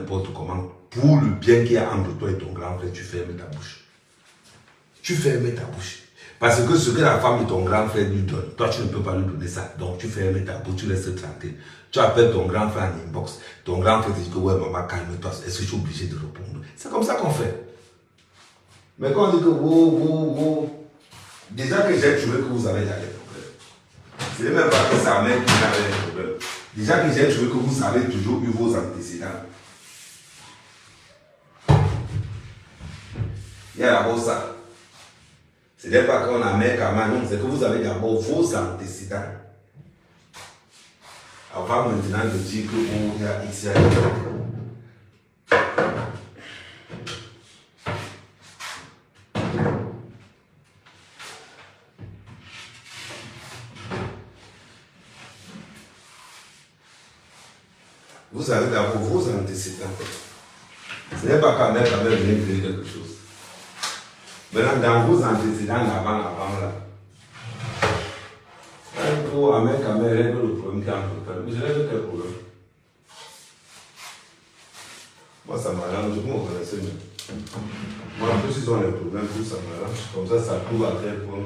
n'importe comment, pour le bien qu'il y a entre toi et ton grand frère, tu fermes ta bouche. Tu fermes ta bouche. Parce que ce que la femme de ton grand frère lui donne, toi tu ne peux pas lui donner ça. Donc tu fermes ta bouche, tu laisses tranquille. Tu appelles ton grand frère en inbox. Ton grand frère te dit que ouais maman calme-toi, est-ce que je suis obligé de répondre? C'est comme ça qu'on fait. Mais quand on dit que déjà que j'ai trouvé que vous avez des problèmes. Ce n'est même pas que sa mère qui avait des problèmes. Déjà que j'ai trouvé que vous avez toujours eu vos antécédents. Il y a d'abord ça. Ce n'est pas qu'on a mère Kama, non, c'est que vous avez d'abord vos antécédents. Avant maintenant de dire que il y a X, il y a Y. Vous avez d'abord vos antécédents. Ce n'est pas qu'à mère Kama venir dire quelque chose. Maintenant, dans vos antécédents, avant là. Un coup, à mère Kama règle le problème qui est entre toi. Mais je règle quel problème? Moi, ça m'arrange, vous me connaissez mieux. Moi, en plus, ils ont les problèmes, tout ça m'arrange. Comme ça prouve à quel point.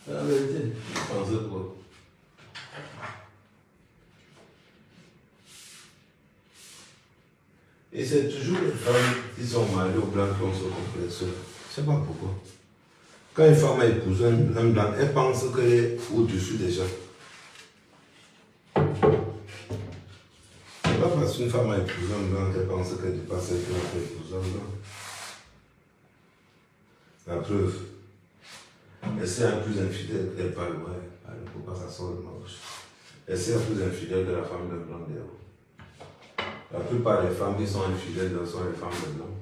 La vérité, je pensais quoi? Et c'est toujours les femmes qui sont mariées au blanc qui ont ce complexe. Je ne sais pas pourquoi. Quand une femme a épousé un blanc, elle pense qu'elle est au-dessus des gens. C'est pas parce qu'une femme a épousé un blanc qu'elle pense qu'elle dépasse celle qui a épousé un blanc. La preuve. Et si elle est plus infidèle, elle parle, ouais, elle ne peut pas s'asseoir de ma bouche. Et si elle est plus infidèle que la femme de blanc d'ailleurs. La plupart des femmes qui sont infidèles sont les femmes de blanc.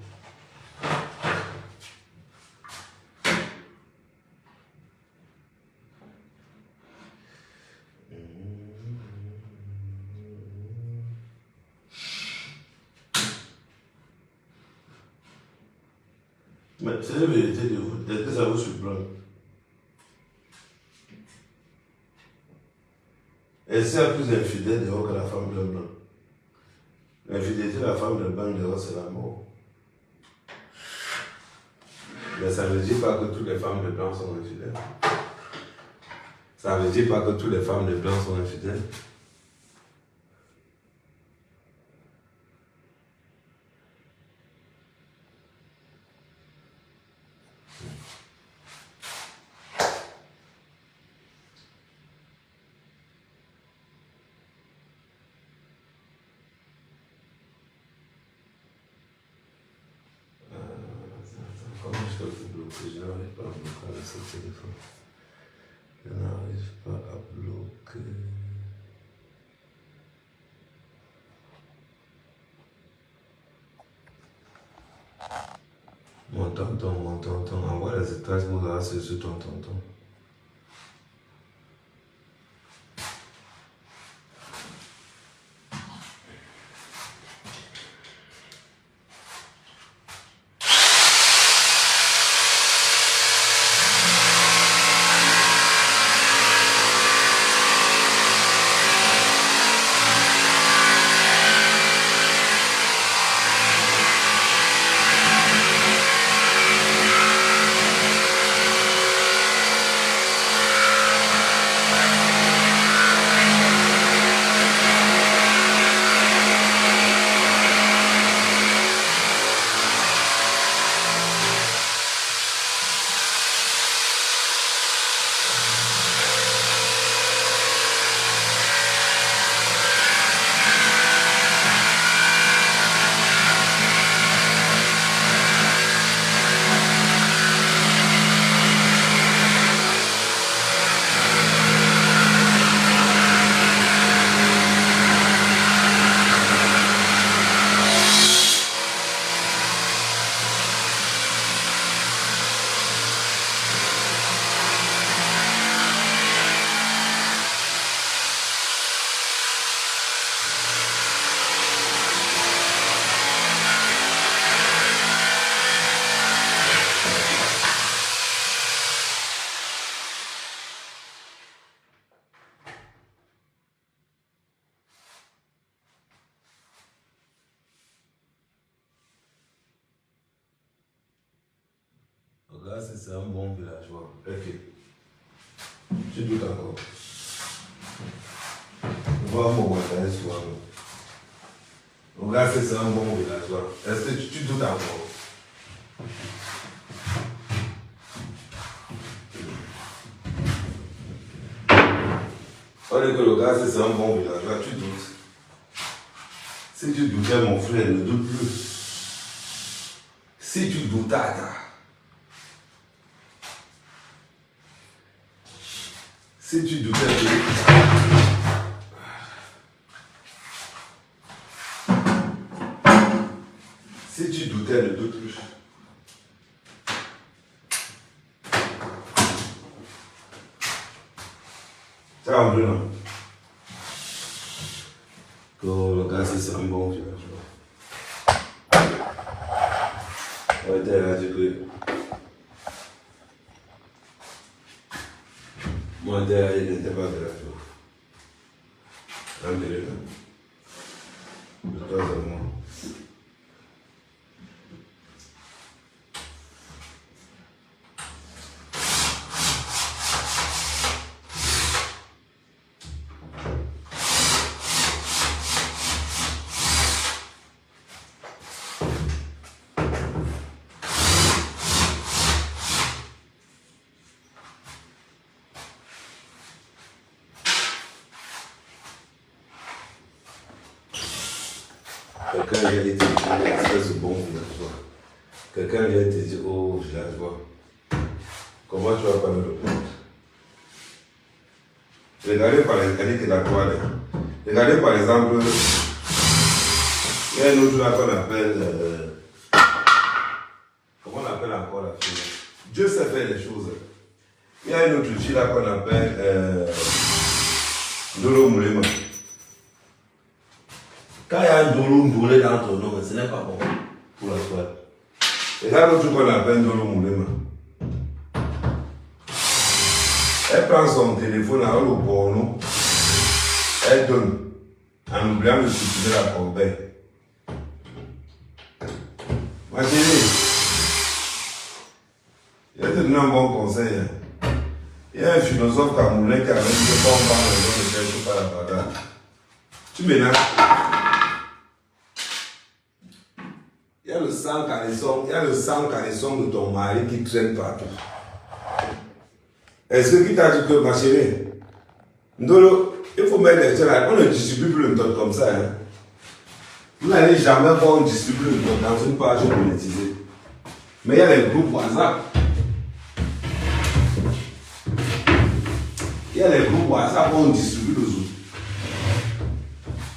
Mais c'est la vérité de vous. Est-ce que ça vous surprend? Et si elle est plus infidèle dehors que la femme de blanc? L'infidélité de la femme de blanc dehors, c'est la mort. Mais ça ne dit pas que toutes les femmes de blanc sont infidèles. Ça ne dit pas que toutes les femmes de blanc sont infidèles. Comment je peux bloquer? Je n'arrive pas à bloquer avec ce téléphone. Je n'arrive pas à bloquer. Mon tonton, envoie les étages pour voir sur ton tonton. c'est un bon villageois. Ok. Tu doutes encore. Voir mon matin soir. Regarde, c'est un bon villageois. Est-ce que tu doutes encore? On dit que le gars, c'est un bon villageois, tu doutes. Si tu doutais, mon frère, ne doute plus. Si tu doutais, si tu doutais, si tu doutais, ne doute plus. Ça en plus, non? Que le gars, c'est un bon villageois. Ouais, t'es là, du coup. Moi, il n'était pas villageois. Un peu là. De temps en temps. Quelqu'un vient te dire, espèce de bon villageois. Quelqu'un vient te dire, oh villageois, comment tu vas pas me répondre? Regardez par exemple, regardez par exemple, il y a un autre là qu'on appelle, comment on appelle encore la fille? Dieu sait faire les choses. Il y a une autre fille là qu'on appelle Ndolo Moulema. Quand il y a un Ndolo Moulé dans ton nom, ce n'est pas bon pour la soirée. Et là, l'autre qu'on appelle Ndolo Moulema. Elle prend son téléphone à le porno, elle donne, en oubliant de supprimer la corbeille. Ma chérie, je vais te donner un bon conseil. Il y a un philosophe camerounais qui a même dit qu'on parle de ne cherche pas la bagarre. Tu m'énerves. Il y a le sang calisson de ton mari qui traîne partout. Est-ce que qui t'a dit que, ma chérie, Ndolo, il faut mettre les gens là, on ne distribue plus une tonne comme ça. Hein. Vous n'allez jamais voir une distribue une tonne dans une page monétisée. Mais il y a les groupes WhatsApp. Il y a les groupes WhatsApp où on distribue le zoom.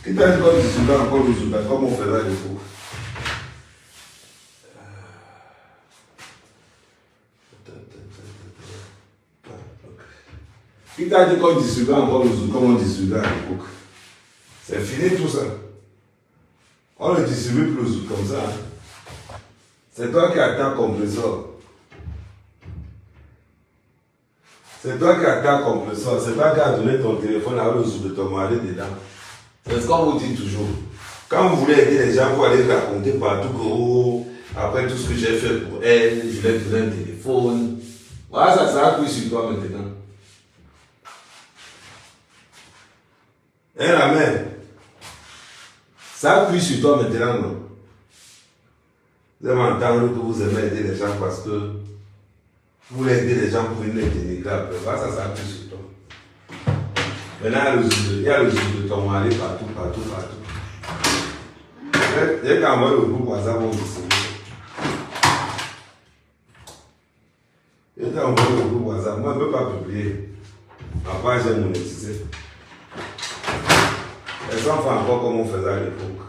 Qui t'a dit qu'on distribue encore le zoom, comme on faisait à l'époque? Qui t'a dit qu'on distribue encore le zoom comme on distribuait à l'époque? C'est fini tout ça. On ne distribue plus le zoom comme ça. C'est toi qui as ta compresseur. C'est toi qui as ta compresseur. C'est toi qui as donné ton téléphone avec le zoom de ton mari dedans. C'est ce qu'on vous dit toujours. Quand vous voulez aider les gens, vous allez raconter partout que oh, après tout ce que j'ai fait pour elle, je lui ai donné un téléphone. Voilà, ça appuie sur toi maintenant. Hein, la mère? Ça appuie sur toi maintenant, non? Vous allez entendre que vous aimez aider les gens parce que vous voulez aider les gens pour venir les dénigrer après. Voilà, ça appuie sur toi. Maintenant, il y a le jour de ton mari partout. J'ai qu'à envoyer le groupe WhatsApp au distribuer. J'ai qu'à envoyer le groupe WhatsApp. Moi, je ne peux pas publier. Ma page est monétisée. Les enfants font encore comme on faisait à l'époque.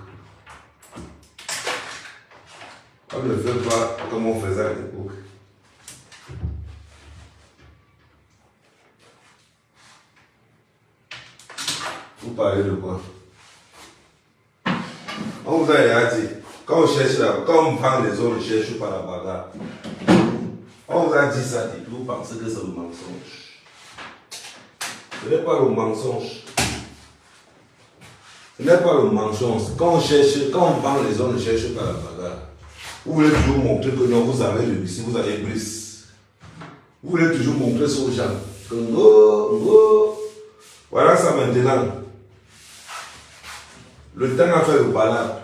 On ne fait pas comme on faisait à l'époque. Vous parlez de quoi? On vous a déjà dit, quand on prend les autres, on ne cherche pas la bagarre. On vous a dit ça, vous pensez que c'est le mensonge. Ce n'est pas le mensonge. Ce n'est pas le mensonge. Quand on prend les autres, on ne cherche pas la bagarre. Vous voulez toujours montrer que non, vous avez réussi, vous avez plus. Vous voulez toujours montrer ça aux gens. Ngo. Voilà ça maintenant. Le temps a fait le balade.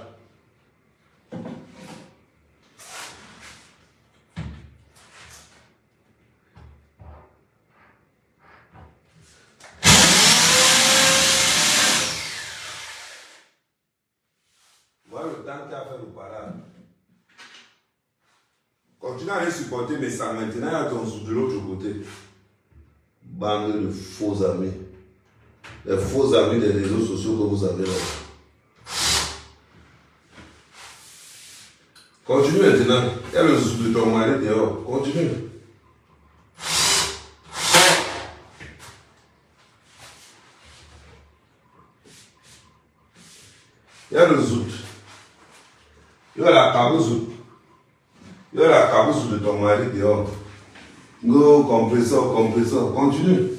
Voilà le temps qui a fait le balade. Continue à les supporter, mais ça maintenant, il y a ton de l'autre côté. Bande de faux amis. Les faux amis des réseaux sociaux que vous avez là. Continue maintenant. Il y a le sous de ton mari dehors. Continue. Il y a le zout. Il y a la cabouzou. Il y a la cabouzou de ton mari dehors. Go, compresseur. Continue.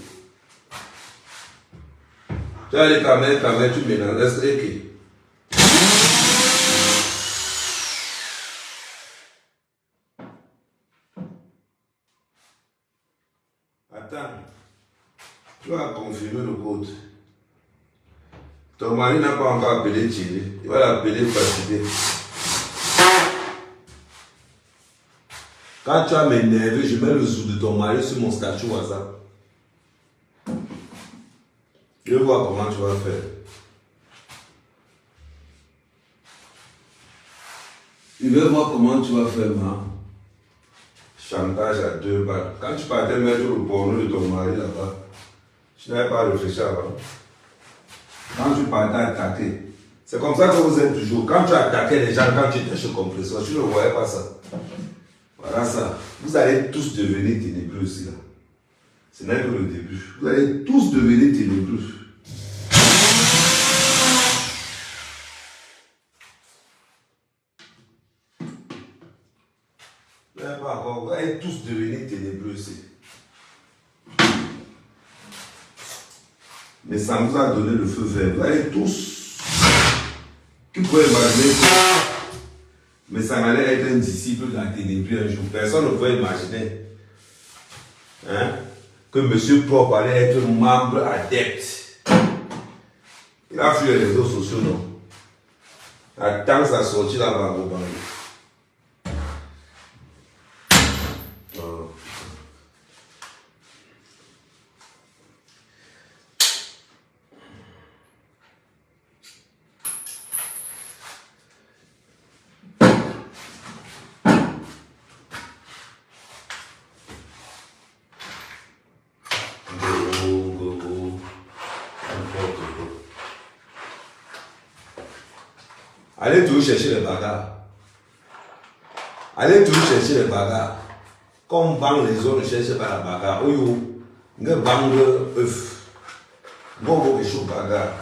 Tu as les caméras, tu mélanges. Reste équipé. Attends. Tu vas confirmer le code. Ton mari n'a pas encore appelé Thierry. Il va l'appeler fatigué. Quand tu vas m'énerver, je mets le zoom de ton mari sur mon statut WhatsApp. Je vais voir comment tu vas faire. Je vais voir comment tu vas faire, ma. Chantage à 2 balles. Quand tu partais mettre le porno de ton mari là-bas, tu n'avais pas réfléchi avant. Quand tu partais attaquer, c'est comme ça que vous êtes toujours. Quand tu attaquais les gens, quand tu étais chez Compresseur, tu ne voyais pas ça. Voilà ça. Vous allez tous devenir ténébreux ici là. Ce n'est que le début. Vous allez tous devenir ténébreux. Vous allez tous devenir ténébreux ici. Mais ça nous a donné le feu vert. Vous allez tous. Qui pourrait imaginer que mais ça allait être un disciple de la ténébrie un jour. Personne ne pouvait imaginer que M. Propre allait être membre adepte. Il a fui les réseaux sociaux, non? Attends sa sortie là-bas au banc. Allez toujours chercher les bagarres. Allez toujours chercher les bagarres. Comme bang les autres ne cherchent pas la bagarre. Oyo, ne bang œuf. Bon, chaud bagarre.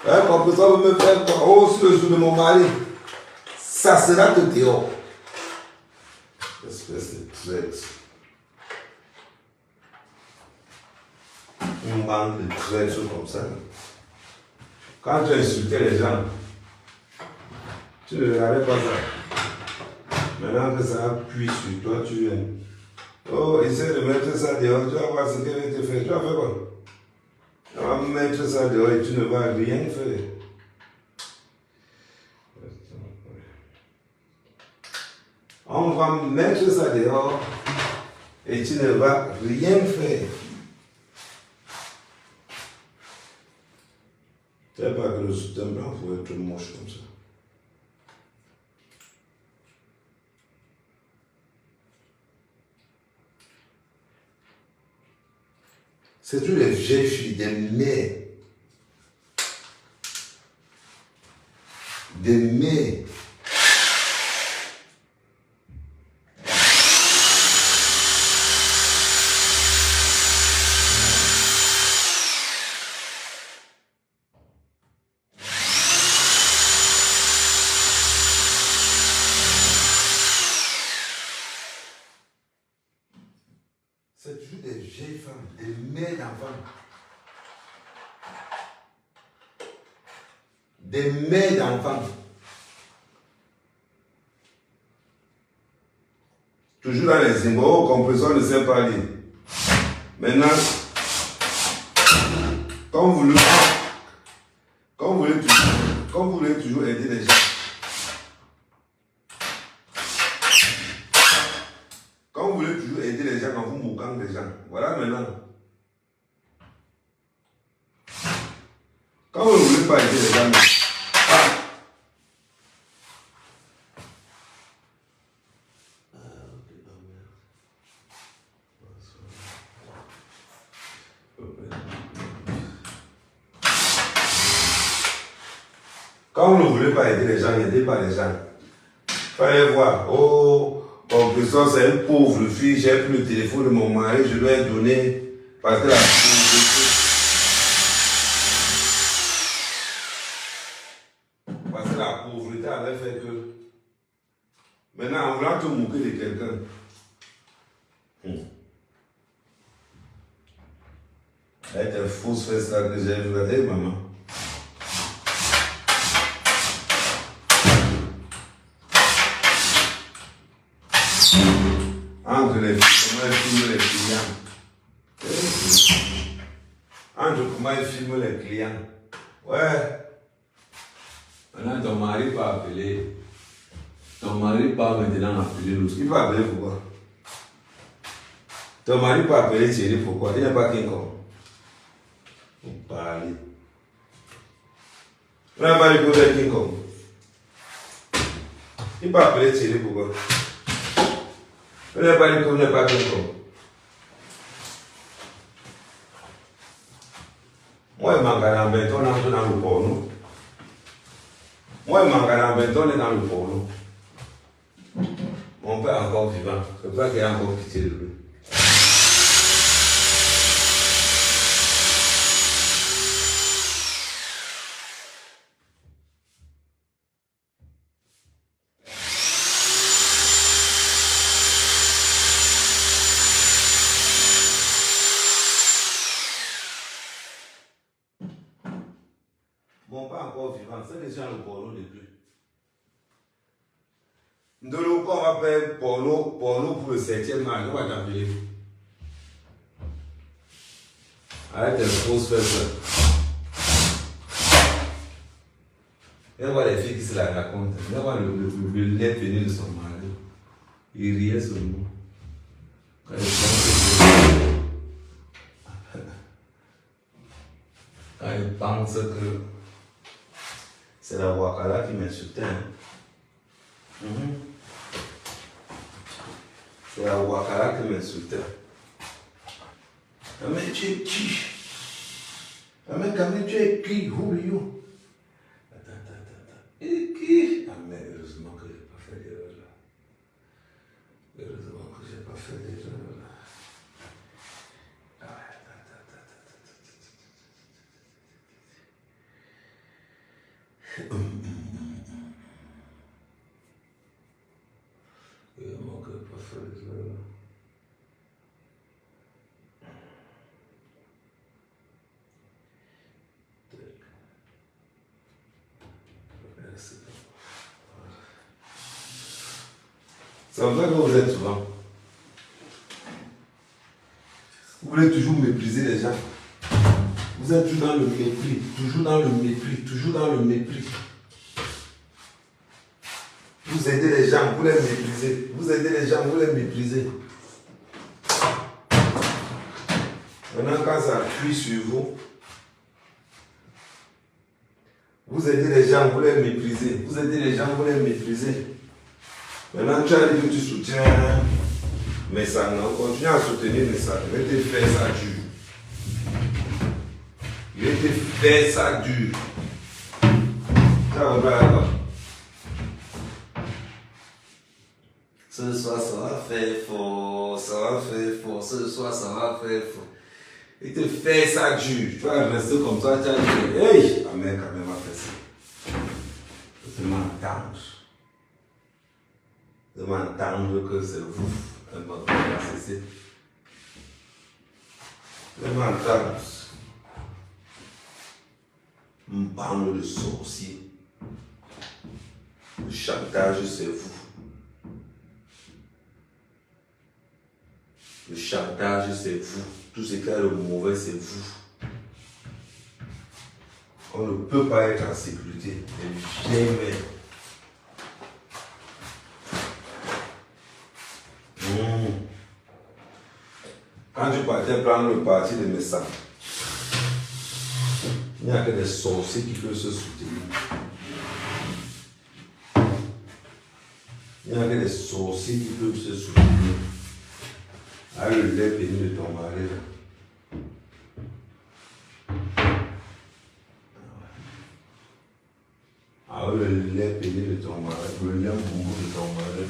Comme ça, vous me faites quoi? Oh, sur le jour de mon mari. Ça sera que dehors. Espèce de traite. Une bande de traite comme ça. Quand tu insultais les gens, tu ne regardais pas ça. Maintenant que ça appuie sur toi, tu viens. Oh, essaie de mettre ça dehors, tu vas voir ce qu'elle va te faire. Tu vas faire quoi? Tu vas mettre ça dehors et tu ne vas rien faire. On va mettre ça dehors et tu ne vas rien faire. Tu sais pas que le soutien blanc faut être moche comme ça. C'est toutes les vieilles filles, des mères. Des mères. C'est toujours des vieilles femmes, des mères d'enfants. Des mères d'enfants. Toujours dans les symboles, compresseur ne sait pas lire. Maintenant, quand vous voulez toujours aider les gens, quand vous voulez toujours aider les gens en vous moquant des gens, voilà maintenant. Quand vous ne voulez pas aider les gens, quand vous ne voulez pas aider les gens, n'aidez pas les gens. Fallait voir, oh, compresseur, c'est un pauvre fille, j'ai pris le téléphone de mon mari, je lui ai donné parce que la pauvreté. Parce que la pauvreté avait fait que. Maintenant, en voulant te moquer de quelqu'un, avec tes fausses fesses là que j'ai vu, regardez, maman. Entre les comment ils filment les clients. Entre comment ils filment les clients. Ouais. Maintenant, ton mari peut appeler. Ton mari peut maintenant appeler l'autre. Il va appeler pourquoi? Ton mari peut appeler Thierry pourquoi? Il n'est pas King Kong. Vous parlez. Il n'a pas écouté King Kong. Il peut appeler Thierry pourquoi? Il n'a pas dit qu'on n'est pas King Kong. Moi, je manque à béton dans le porno. Moi, je manque à béton dans le porno. Mon père est encore vivant. C'est pour ça qu'il a encore pitié de lui. Mon père est encore vivant. C'est déjà le porno depuis. De l'eau, on va faire porno pour le 7e match. On va t'appeler. Arrête tes fausses fesses. Viens voir les filles qui se la racontent. Viens voir le net venu de son mari. Il riait seulement. Quand il pense que c'est la Wakala qui m'insultait. C'est la Wakala qui m'insultait. Mais tu es qui? Mais quand tu es qui? Who are you? Attends. Et qui? Mais heureusement que je n'ai pas fait d'erreur là. Heureusement que je n'ai pas fait d'erreur là. Heureusement que je n'ai pas fait d'erreur là. C'est vrai que vous êtes souvent. Vous voulez toujours mépriser les gens. Vous êtes toujours dans le mépris, toujours dans le mépris, toujours dans le mépris. Vous aidez les gens, vous les méprisez. Vous aidez les gens, vous les méprisez. Maintenant, quand ça appuie sur vous, vous aidez les gens, vous les méprisez. Vous aidez les gens, vous les méprisez. Maintenant, tu as dit que tu soutiens mes sangs. Continue à soutenir mes sangs. Il était fait ça dur. Il était fait ça dur. Ça va pas d'accord. Ce soir, ça va faire fort. Ça va faire fort. Ce soir, ça va faire fort. Il te fait ça dur. Tu vas rester comme ça. Tu vas dire, hey, la mère quand même a fait ça. Je m'entends. De m'entendre que c'est vous, de m'entendre cesser. De m'entendre. On parle de sorcier. Le chantage, c'est vous. Le chantage, c'est vous. Tout ce qui est le mauvais, c'est vous. On ne peut pas être en sécurité. Jamais. Quand tu partais prendre le parti de mes sangs, il n'y a que des sorciers qui peuvent se soutenir. Il n'y a que des sorciers qui peuvent se soutenir. Ah, le lait béni de ton mari. Ah, le lait béni de ton mari. Le lait boubou de ton mari.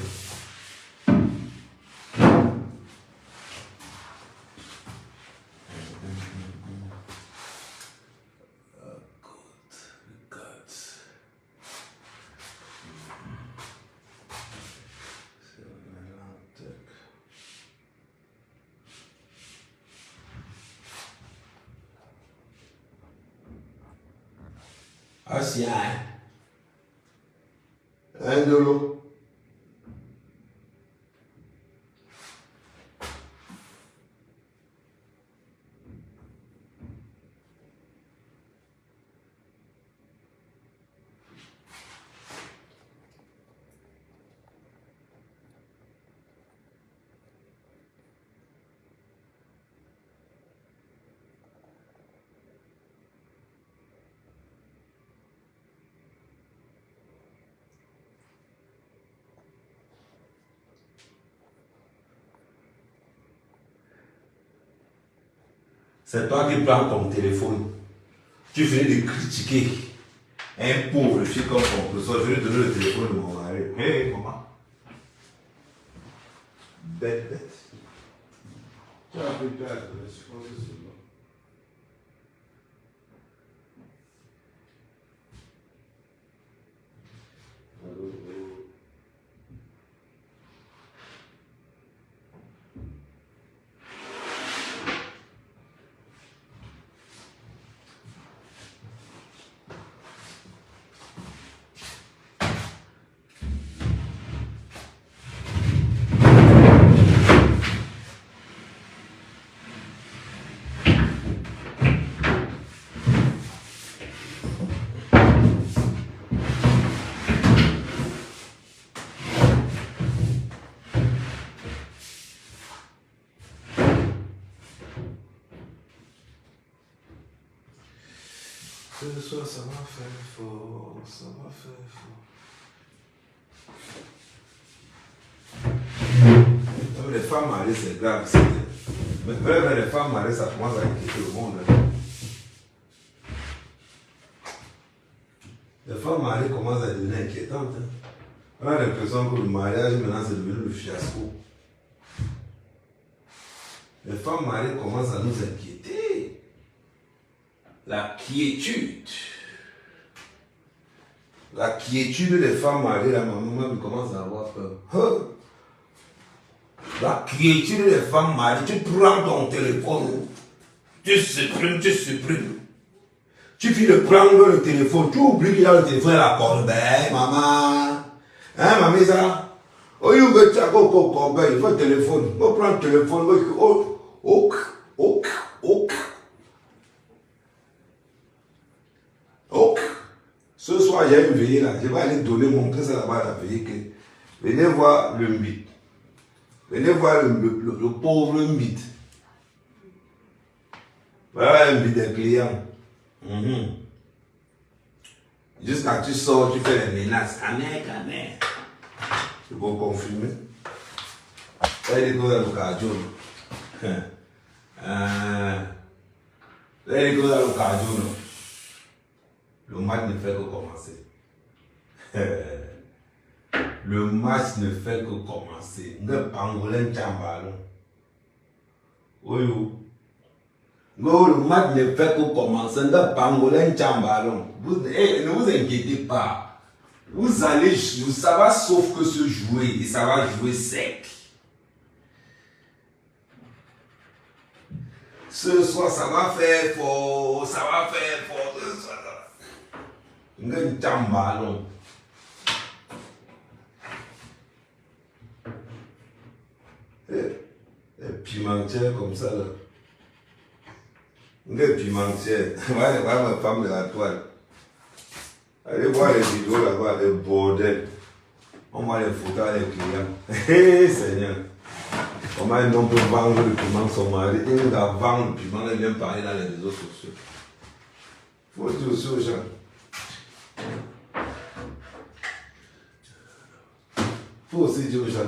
Asia. Un de l'eau. C'est toi qui prends ton téléphone. Tu finis de critiquer un pauvre fille comme ton professeur. Je vais donner le téléphone de mon mari. Hé, maman. Bête, bête. Tu as appris à je suppose que c'est bon. Ce soir, ça va faire fort, ça va faire fort. Les femmes mariées, c'est grave. Mais vraiment, les femmes mariées, ça commence à inquiéter le monde. Les femmes mariées commencent à devenir inquiétantes. On a l'impression que le mariage, maintenant, c'est devenu le fiasco. Les femmes mariées commencent à nous inquiéter. La quiétude. La quiétude des femmes mariées, la maman commence à avoir peur. La quiétude des femmes mariées, tu prends ton téléphone, tu supprimes. Tu finis de prendre le téléphone, tu oublies qu'il y a le téléphone à la corbeille, maman. Hein, mamie, ça? Oh, il faut le téléphone. On prend le téléphone, Ce soir, il y a une veillée là. Je vais aller donner mon cœur là-bas à la veillée. Venez voir le mythe. Venez voir le pauvre mythe. Voilà un mythe des clients. Jusqu'à tu sors, tu fais les menaces. Amen. Tu peux confirmer. Elle est dans le cardio. Elle est dans le cardio. Le match ne fait que commencer. Le match ne fait que commencer. Ne pangolin tchambalo. Oui. Non, le match ne fait que commencer. Ne pangolin tchambalo. Ne vous inquiétez pas. Vous allez jouer. Ça va sauf que se jouer. Et ça va jouer sec. Ce soir, ça va faire fort. Ce soir, ne tchambalo. Les pimentière comme ça là. Des pimentières. Allez voir ma femme de la toile. Allez voir les vidéos là-bas, les bordels. On voit les photos avec les clients. Hé Seigneur. Comment un homme peut vendre le piment à son mari? Il va vendre le piment, il vient parler dans les réseaux sociaux. Il faut dire aussi aux gens. Il faut aussi dire aux gens.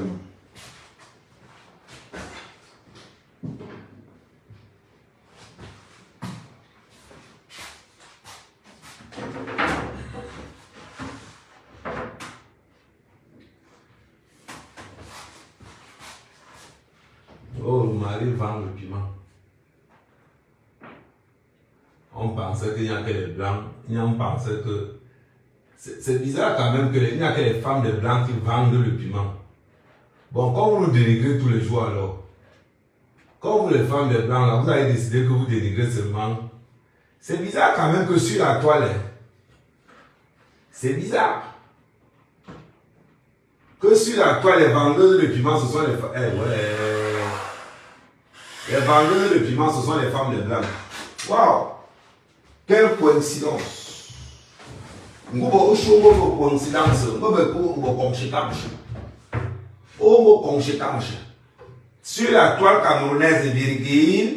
Oh, le mari vend le piment. On pensait qu'il n'y a que les blancs. On pensait que... C'est bizarre quand même qu'il n'y a que les femmes des blancs qui vendent le piment. Bon, quand vous nous dénigrez tous les jours alors, quand vous les femmes des blancs, là, vous avez décidé que vous dénigrez seulement. C'est bizarre quand même que sur la toile, c'est bizarre. Que sur la toile, les vendeuses de piment, ce sont les femmes. Les vendeuses de piment, ce sont les femmes des blancs. Waouh! Quelle coïncidence! Sur la toile camerounaise virgule,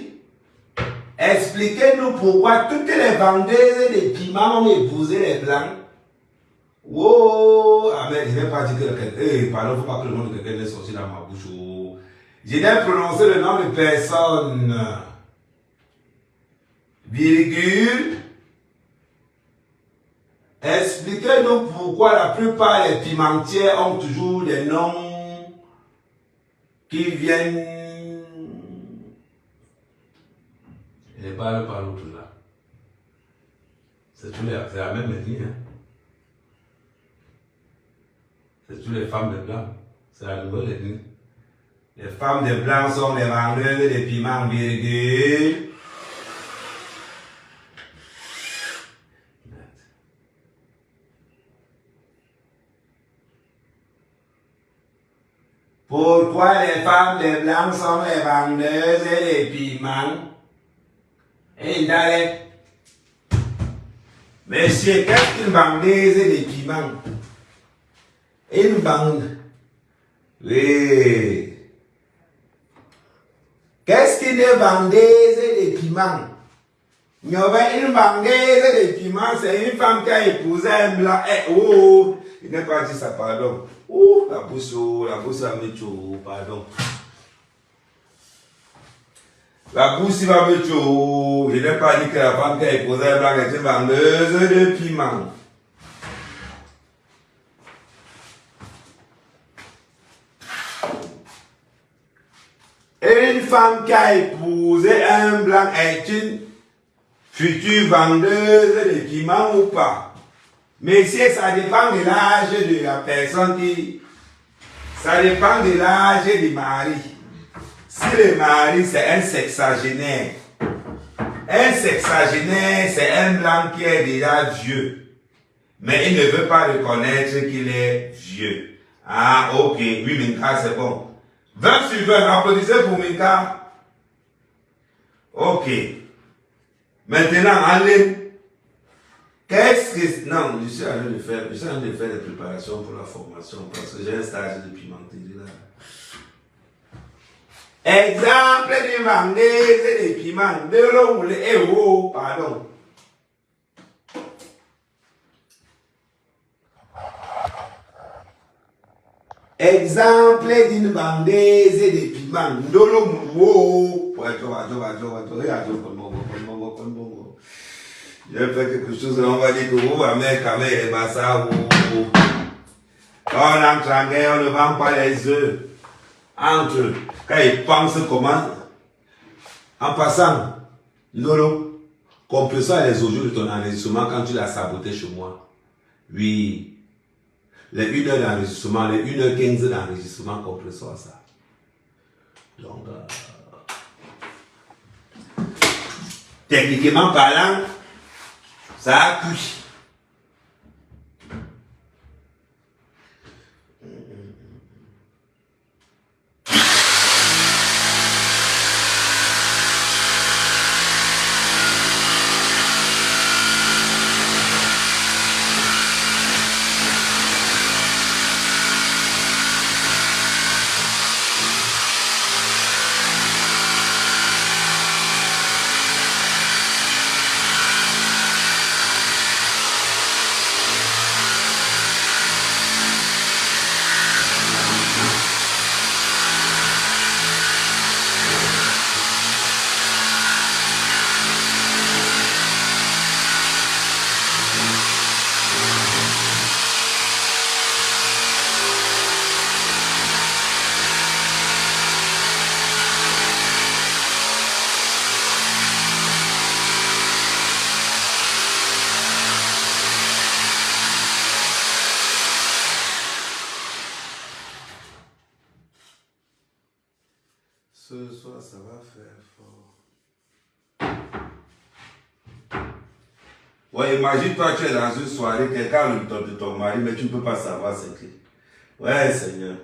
expliquez-nous pourquoi toutes les vendeuses de piment ont épousé les blancs. Oh, amen, je n'ai pas dit que quelqu'un. Pardon, il ne faut pas que le nom de quelqu'un est sorti dans ma bouche. Oh. Je n'ai prononcé le nom de personne. Virgule. Expliquez-nous pourquoi la plupart des pimentières ont toujours des noms qui viennent. Je ne parle pas l'autre là. C'est la même ligne. Hein? C'est toutes les femmes de blanc. C'est la nouvelle ethnie. Les femmes de blanc sont les vendeuses de piments virgule. Pourquoi les femmes de blanc sont les vendeuses de piments? Et d'aller. Monsieur, qu'est-ce qu'une vendeuse de piments? Une bande. Oui. Qu'est-ce qu'une vendeuse de piments? Il y avait une vendeuse de piments, c'est une femme qui a épousé un blanc. Eh, oh, il n'est pas dit ça, pardon. Oh, la bouche va me tuer, pardon. La bouche va me tuer. Je n'ai pas dit que la femme qui a épousé un blanc est une vendeuse de piments. Une femme qui a épousé un blanc est une future vendeuse de piments ou pas? Mais si ça dépend de l'âge de la personne qui... Ça dépend de l'âge du mari. Si le mari c'est un sexagénaire, c'est un blanc qui est déjà vieux. Mais il ne veut pas reconnaître qu'il est vieux. Ah ok, oui Minka c'est bon. 20 sur 20, applaudissez pour Minka. Ok. Maintenant, allez. Qu'est-ce que... Non, je suis en train de faire des préparations pour la formation parce que j'ai un stage de pimenterie là. Exemple de vendeuse de piment. De l'eau, le pardon. Exemple d'une vendeuse de piment. De l'eau, je vais faire quelque chose, on va dire que vous, ma mère, quand même, elle va ça, quand on entre en guerre, on ne vend pas les œufs. Entre, quand ils pensent comment, en passant, Lolo, compresseur les audios de ton enregistrement quand tu l'as saboté chez moi. Oui, les 1 heure d'enregistrement, les 1h15 d'enregistrement, compresseur ça. Donc, techniquement parlant, ça a cuit. Ce soir, ça va faire fort. Ouais, imagine-toi, tu es dans une soirée, quelqu'un de ton mari, mais tu ne peux pas savoir c'est qui. Ouais, Seigneur.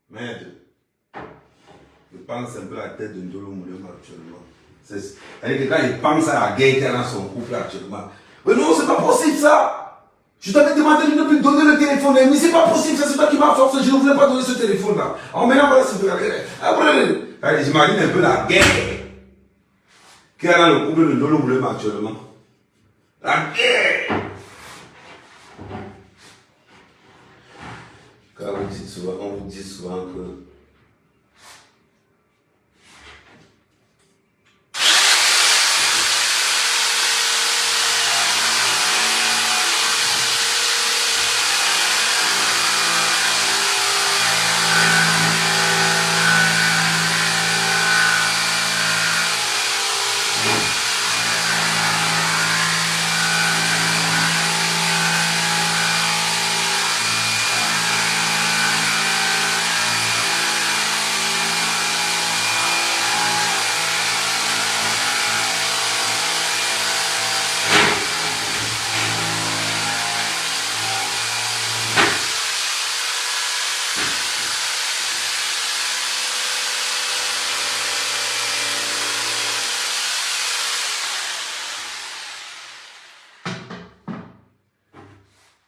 Merde. Je pense un peu à la tête de Ndolo Moulema actuellement. C'est-à-dire que quand il pense à la guerre qu'il y a dans son couple actuellement. Mais non, c'est pas possible ça. Je t'avais demandé de ne plus donner le téléphone. Mais c'est pas possible, ça c'est toi qui m'as forcé. Je ne voulais pas donner ce téléphone-là. Alors maintenant, voilà, c'est après, j'imagine un peu la guerre qu'il y a dans le couple de Ndolo Moulema actuellement. La guerre. Car on vous dit souvent que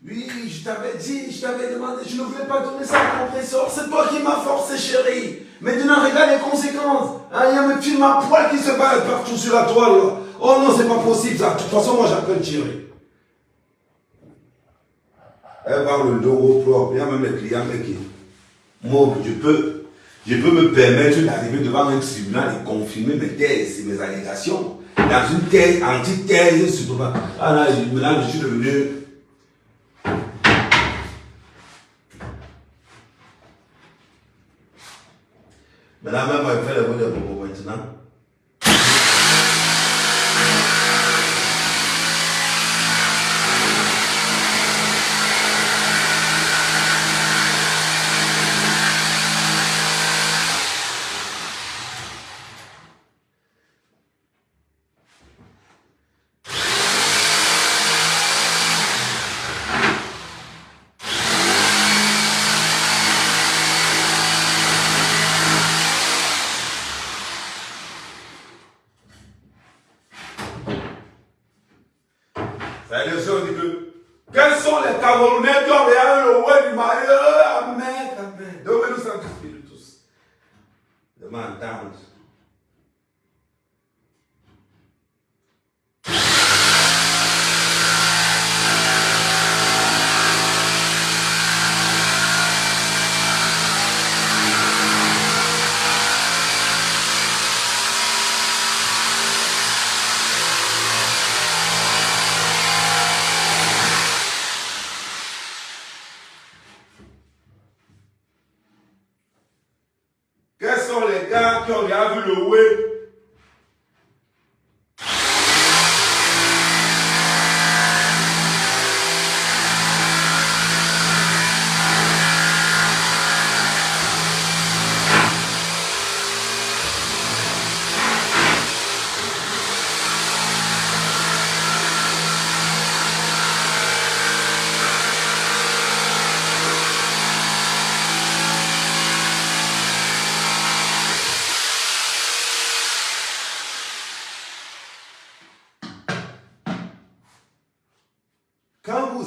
oui, je t'avais demandé, je ne voulais pas donner ça à compresseur. C'est toi qui m'as forcé, chérie. Maintenant, regarde les conséquences. Hein, il y a mes films à poil qui se baladent partout sur la toile. Là. Oh non, c'est pas possible ça. De toute façon, moi j'appelle Thierry. Elle va le dos propre. Il y a même les clients qui. Moi, je peux me permettre d'arriver devant un tribunal et confirmer mes thèses et mes allégations. Dans une thèse, antithèse, sur toi. Ah là, maintenant, je suis devenu. Maintenant, même moi, je fais le mot de bobo maintenant. C'est-à-dire, on dit que quels sont les Camerounais qui ont regardé le roi du Mali? Amen, amen. Donnez-nous Saint-Esprit de tous. De m'entendre. Quels sont les gars qui ont regardé le web?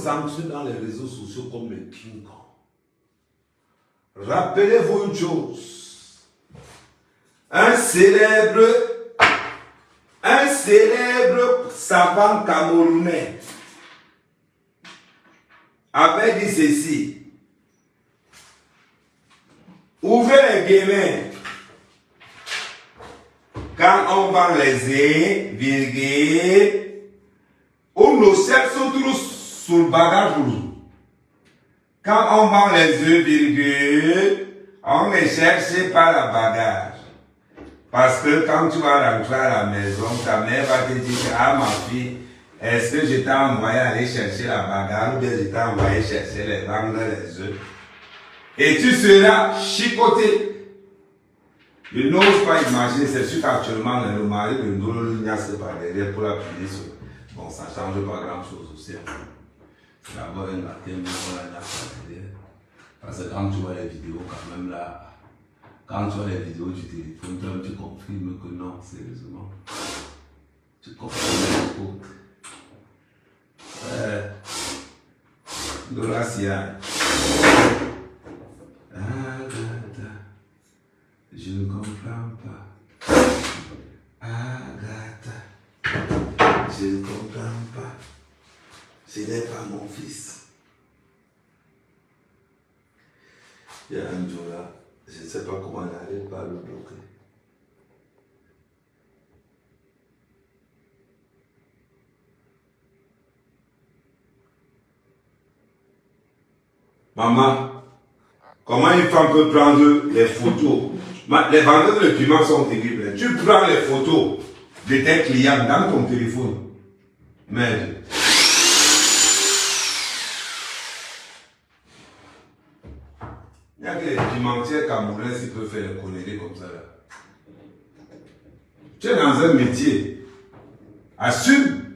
sanctionné dans les réseaux sociaux comme le King Kong. Rappelez-vous une chose. Un célèbre savant camerounais avait dit ceci. Ouvrez les guillemets. Quand on vend les œufs, virgule, où nos chefs sont toujours sur le bagage pour nous. Quand on vend les œufs, virgule, on ne cherche pas la bagage. Parce que quand tu vas rentrer à la maison, ta mère va te dire, ah ma fille, est-ce que je t'ai envoyé aller chercher la bagage ou bien je t'ai envoyé chercher les vendre les œufs. Et tu seras chicoté. Je n'ose pas imaginer, c'est sûr qu'actuellement, le mari de Ndolo Lignace par derrière pour la punir. Bon, ça ne change pas grand-chose aussi. C'est d'abord un baptême, on la par derrière. Parce que quand tu vois les vidéos, quand même là, quand tu vois les vidéos du téléphone, tu confirmes que non, sérieusement. Tu confirmes que de la Sia. Je ne comprends pas. Agatha, je ne comprends pas. Ce n'est pas mon fils. Il y a un jour là, je ne sais pas comment elle n'arrive pas à le bloquer. Maman, comment une femme peut prendre les photos? Les vendeurs de piment sont terribles. Tu prends les photos de tes clients dans ton téléphone. Merde. Il n'y a que les pimentiers camerounais qui peuvent faire les conneries comme ça. Là. Tu es dans un métier. Assume.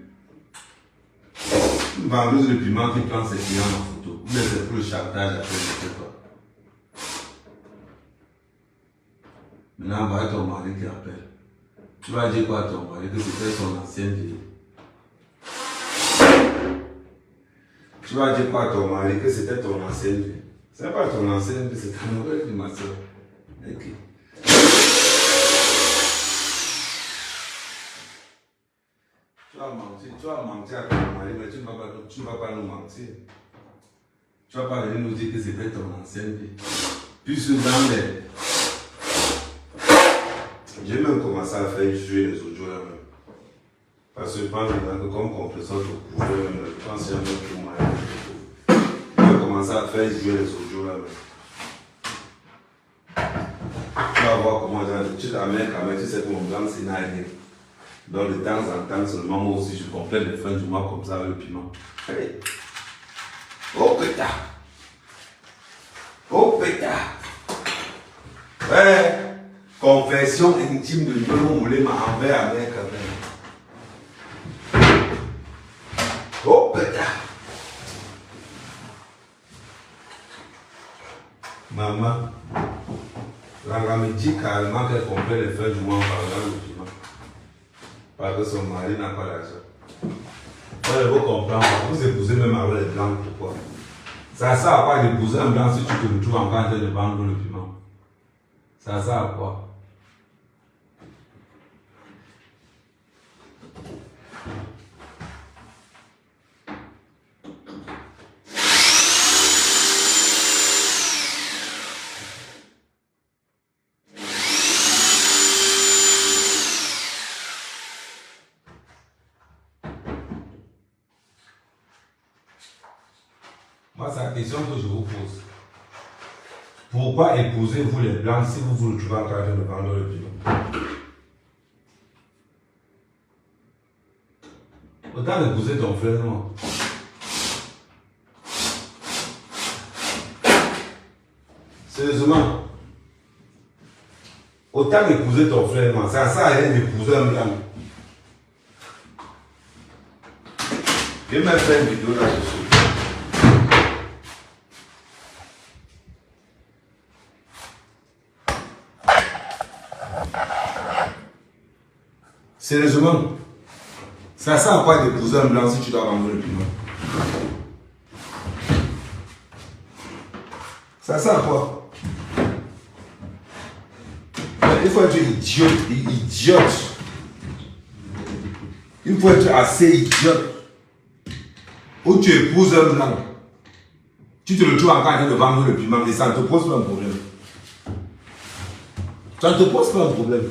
Une vendeuse de piment qui prend ses clients en photo. Mais c'est pour le chantage après, je ne sais pas. Maintenant, voilà ton mari qui appelle. Tu vas dire quoi à ton mari? Que c'était son ancienne vie. Tu vas dire quoi à ton mari? Que c'était ton ancienne vie. Ce n'est pas ton ancienne vie, c'est ta nouvelle vie, ma soeur. Ok. Tu vas mentir à ton mari, mais tu ne vas pas nous mentir. Tu ne vas pas venir nous dire que c'était ton ancienne vie. Puisque dans les... J'ai même commencé à faire jouer les audios là-même. Parce que je pense que comme compresseur de couvert, je pense que j'ai un autre moyen. J'ai commencé à faire jouer les audios là-même. Tu vas voir comment tu t'amènes quand même, tu sais que mon blanc c'est rien. Donc de temps en temps, seulement moi aussi je complète les fins du mois comme ça avec le piment. Allez. Oh pétard. Oh pétard. Ouais. Confession intime de Ndolo Moulema envers avec quand même. Oh pétard. Maman, la me dit carrément qu'elle complète les fins du mois en parlant de piment. Parce que son mari n'a pas l'argent. Elle veut comprendre. Vous épousez même avec les blancs, pourquoi? Ça sert à quoi d'épouser un blanc si tu te retrouves en train de vendre le piment? Ça sert à quoi? Moi, c'est la question que je vous pose. Pourquoi épousez-vous les blancs si vous vous retrouvez en train de vendre le piment? Autant d'épouser ton frère noir. Sérieusement. Autant d'épouser ton frère noir. Ça ne sert à rien d'épouser un blanc. Je vais même faire une vidéo là-dessus. Sérieusement, ça sert à quoi d'épouser un blanc si tu dois vendre le piment? Ça sert à quoi? Il faut être idiote. Il faut être assez idiote. Ou tu épouses un blanc. Tu te le trouves encore en train de vendre le piment et ça ne te pose pas un problème. Ça ne te pose pas un problème.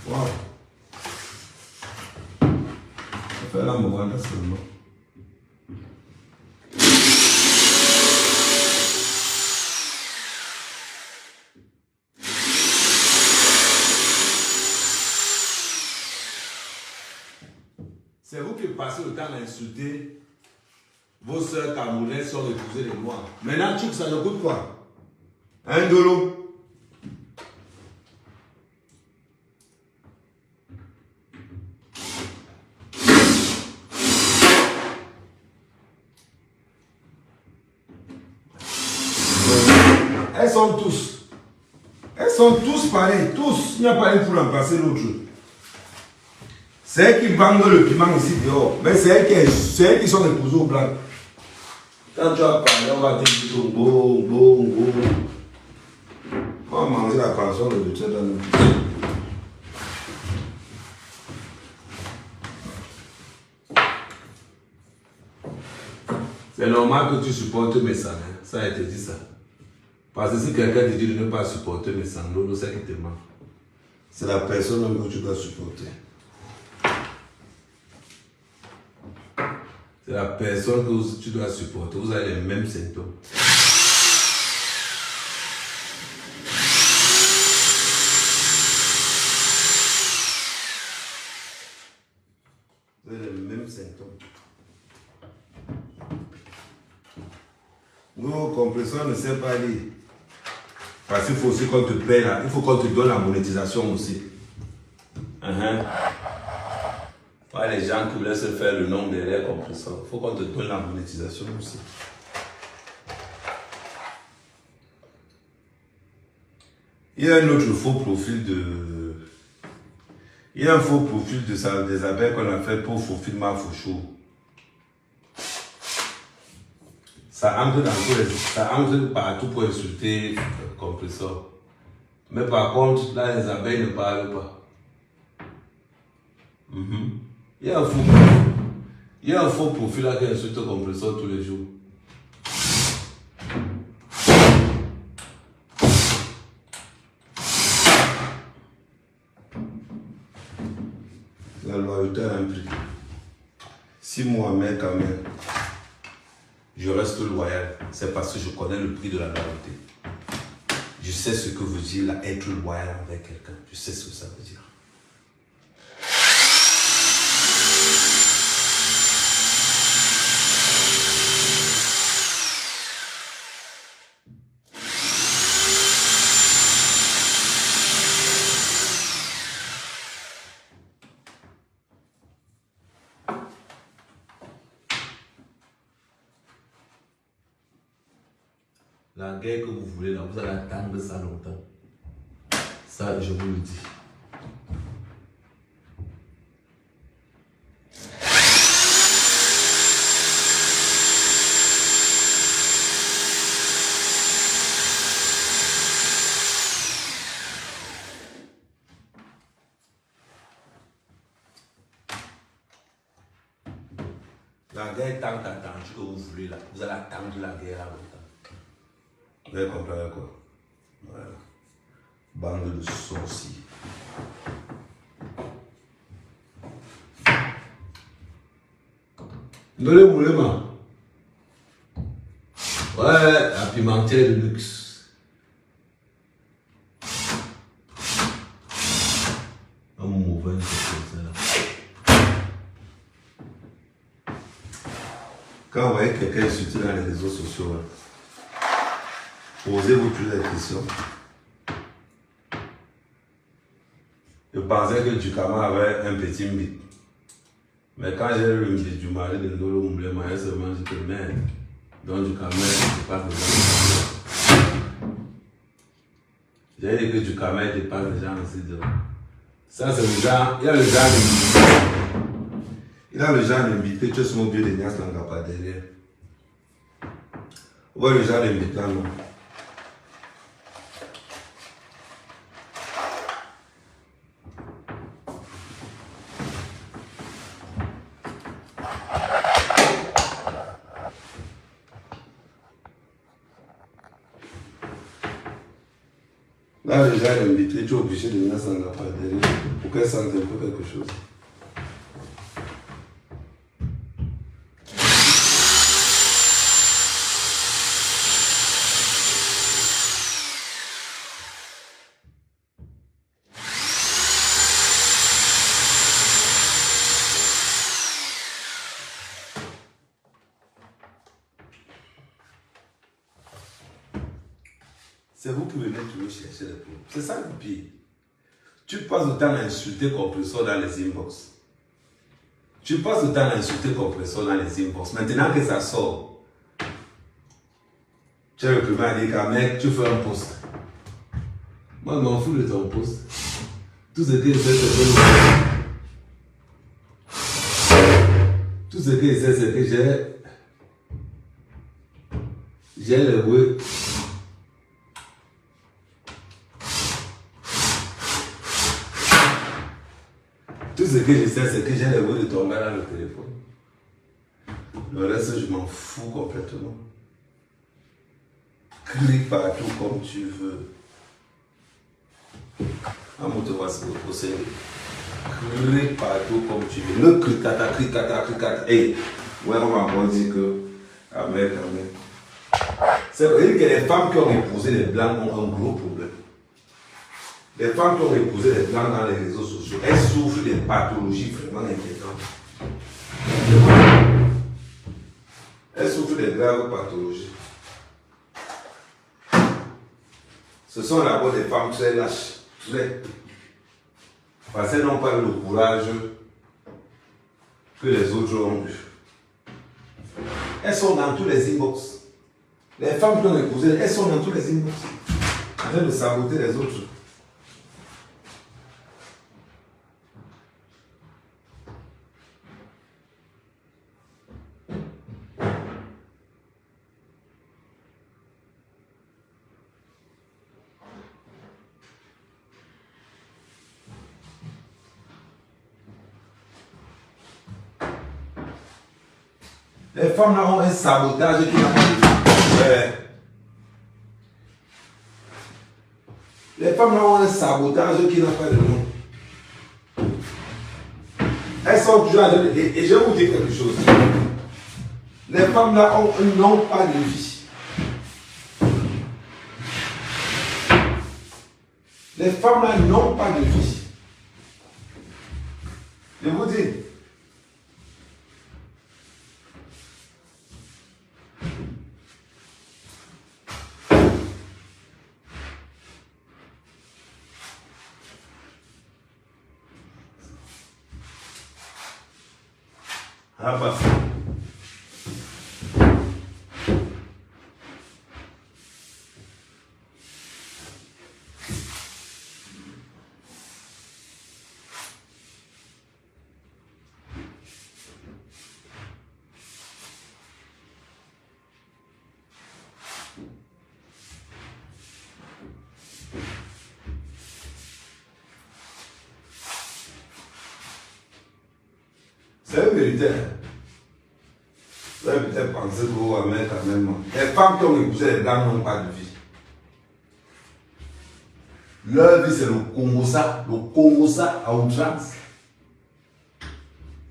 Wow. Ça fait un moment là seulement. C'est vous qui passez le temps à insulter vos soeurs camerounaises sont épousées les noirs. Maintenant, tu ça ne coûte quoi? $1. Elles sont tous pareilles, tous. Il n'y a pas un pour remplacer l'autre. C'est elles qui vendent le piment ici dehors. Mais c'est elles qui sont épousées au blanc. Quand tu vas parler, on va dire bon. On va manger la pension de l'autre dans le petit. C'est normal que tu supportes mes sangs. Ça a été dit ça. Parce que si quelqu'un te dit de ne pas supporter mes sanglots, c'est qui te ment. C'est la personne que tu dois supporter. C'est la personne que tu dois supporter. Vous avez les mêmes symptômes. Vous avez les mêmes symptômes. Nos compresseurs ne savent pas lire. Parce qu'il faut aussi qu'on te paye là. Il faut qu'on te donne la monétisation aussi. Pas les gens qui laissent faire le nom derrière compresseurs. Il faut qu'on te donne la monétisation aussi. Il y a un autre faux profil de... Il y a un faux profil des abeilles qu'on a fait pour Fofilma Fouchou. Ça entre dans tous les... Ça entre partout pour insulter le compresseur. Mais par contre, là, les abeilles ne parlent pas. Il y a un faux profil là qui insulte le compresseur tous les jours. La loyauté a un prix. Si moi-même, quand même, je reste loyal, c'est parce que je connais le prix de la loyauté. Je sais ce que veut dire là, être loyal avec quelqu'un. Je sais ce que ça veut dire. La guerre que vous voulez là, vous allez attendre ça longtemps. Ça, je vous le dis. La guerre est tant attendue que vous voulez là. Vous allez attendre la guerre là longtemps. Vous avez compris quoi? Voilà. Bande de sorciers. Donnez vous les mains. Ouais, la pimentière de luxe. Un mauvais comme ça. Quand vous voyez quelqu'un insulté dans les réseaux sociaux, posez-vous plus la question. Je pensais que Dukama avait un petit mythe. Mais quand j'ai lu le mythe du mari de Ndolo Moulema, j'ai seulement dit que merde. Donc Dukama, c'est pas que j'ai dit que Dukama n'était pas les gens aussi de... Ça c'est le genre, il y a le genre de... Il a le genre d'invité, tu es sur mon vieux de Nias Langapa derrière. Ouais, le genre d'invité, non. quand les gens l'invitent, tu es obligé de venir sans la part derrière pour qu'elle sente un peu quelque chose. C'est vous qui venez toujours chercher les problèmes. C'est ça le pire. Tu passes le temps à insulter compresseur dans les inbox. Tu passes le temps à insulter compresseur dans les inbox. Maintenant que ça sort, tu es le premier à dire qu'un mec, tu fais un post. Moi, je m'en fous de ton post. Tout ce que je sais, c'est que tout ce que je sais, c'est que j'ai le bruit. Tout ce que je sais, c'est que j'ai le bruit de ton gars dans le téléphone. Le reste, je m'en fous complètement. Clique partout comme tu veux. Un mot te voici au sérieux. Clique partout comme tu veux. Ne cliquata, cliquata, cliquata. Hey, ouais, on va encore dire que. Amen, amen. C'est vrai que les femmes qui ont épousé les blancs ont un gros problème. Les femmes qui ont épousé les blancs dans les réseaux sociaux, elles souffrent des pathologies vraiment inquiétantes. Elles souffrent des graves pathologies. Ce sont d'abord des femmes très lâches, très. Parce qu'elles n'ont pas eu le courage que les autres ont eu. Elles sont dans tous les inbox. Les femmes qui ont épousé, elles sont dans tous les inbox. En train de saboter les autres. Les femmes là ont un sabotage qui n'a pas de nom. Les femmes là ont un sabotage qui n'a pas de nom. Elles sont toujours à dire, et je vais vous dire quelque chose. Les femmes là n'ont pas de vie. Les femmes là n'ont pas de vie. Je vous dis. Ah bah. C'est une vérité. Vous avez peut-être pensé que vous allez mettre quand même. Les femmes qui ont épousé les blancs n'ont pas de vie. Leur vie, c'est le Congosa à outrance.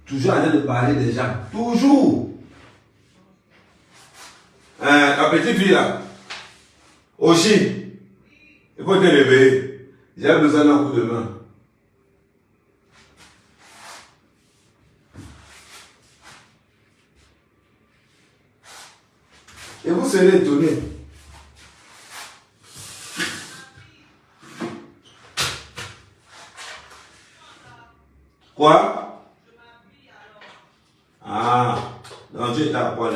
Toujours en train de parler des gens. Toujours. La petite fille là, Oshi, il faut te réveiller. J'ai besoin d'un coup de main. Et vous serez étonné. Quoi? Ah, donc tu es à poil.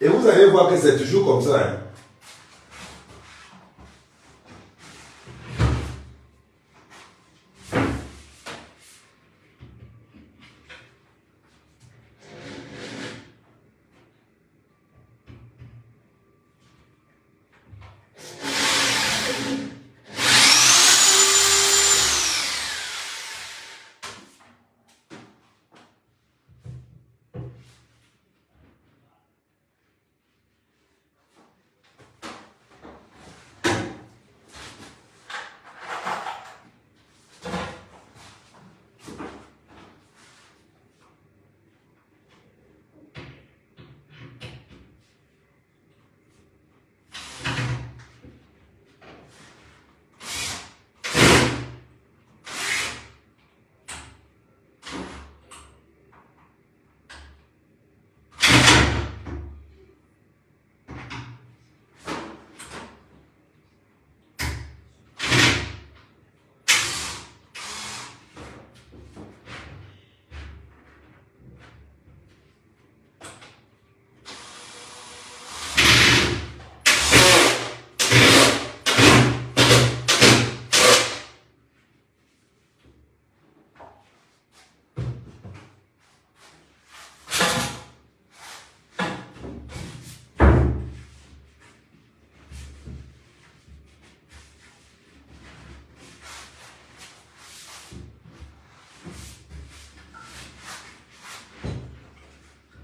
Et vous allez voir que c'est toujours comme ça. Hein.